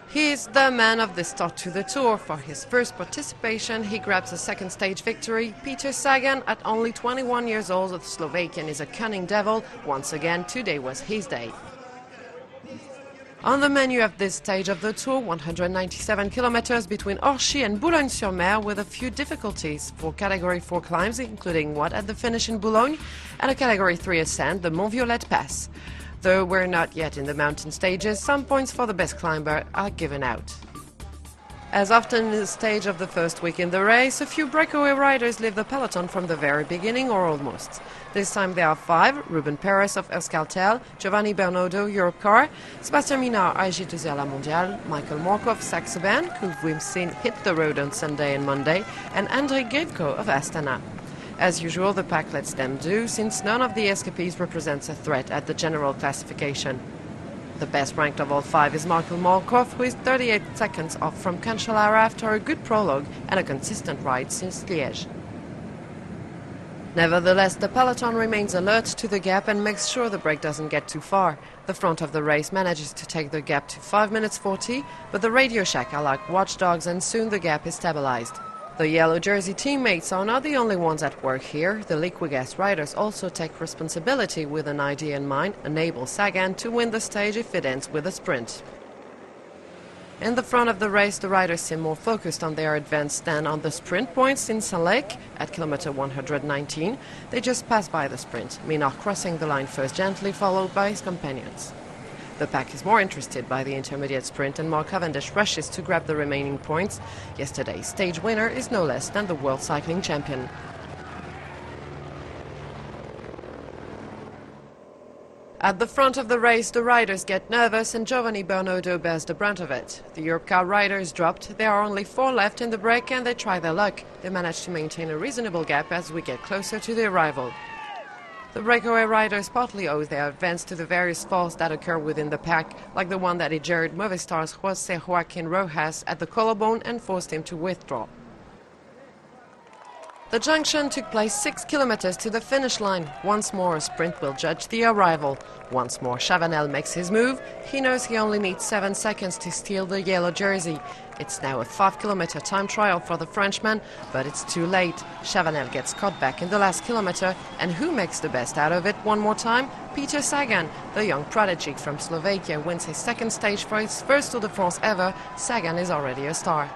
He is the man of the start to the Tour. For his first participation, he grabs a second stage victory. Peter Sagan, at only 21 years old, the Slovakian is a cunning devil. Once again, today was his day. On the menu of this stage of the Tour, 197 kilometers between Orchy and Boulogne-sur-Mer, with a few difficulties for Category 4 climbs, including one at the finish in Boulogne, and a Category 3 ascent, the Mont Violet Pass. Though we're not yet in the mountain stages, some points for the best climber are given out. As often in the stage of the first week in the race, a few breakaway riders leave the peloton from the very beginning or almost. This time there are 5: Ruben Perez of Euskaltel, Giovanni Bernardo, Europcar, Sébastien Minard, AG2R La Mondiale, Michael Morkov, Saxo Bank, who we've seen hit the road on Sunday and Monday, and Andrei Grivko of Astana. As usual, the pack lets them do, since none of the escapees represents a threat at the general classification. The best ranked of all 5 is Michael Morkov, who is 38 seconds off from Cancellara after a good prologue and a consistent ride since Liège. Nevertheless, the peloton remains alert to the gap and makes sure the break doesn't get too far. The front of the race manages to take the gap to 5 minutes 40, but the Radio Shack are like watchdogs and soon the gap is stabilized. The yellow jersey teammates are not the only ones at work here. The Liquigas riders also take responsibility with an idea in mind: enable Sagan to win the stage if it ends with a sprint. In the front of the race, the riders seem more focused on their advance than on the sprint points in Saint-Lec at kilometer 119. They just pass by the sprint, Minard crossing the line first gently, followed by his companions. The pack is more interested by the intermediate sprint, and Mark Cavendish rushes to grab the remaining points. Yesterday's stage winner is no less than the world cycling champion. At the front of the race, the riders get nervous and Giovanni Bernardo bears the brunt of it. The Europcar riders dropped. There are only 4 left in the break and they try their luck. They manage to maintain a reasonable gap as we get closer to the arrival. The breakaway riders partly owe their advance to the various falls that occur within the pack, like the one that injured Movistar's José Joaquín Rojas at the collarbone and forced him to withdraw. The junction took place 6 kilometers to the finish line. Once more a sprint will judge the arrival. Once more Chavanel makes his move. He knows he only needs 7 seconds to steal the yellow jersey. It's now a 5-kilometer time trial for the Frenchman, but it's too late. Chavanel gets caught back in the last kilometer, and who makes the best out of it one more time? Peter Sagan, the young prodigy from Slovakia, wins his second stage for his first Tour de France ever. Sagan is already a star.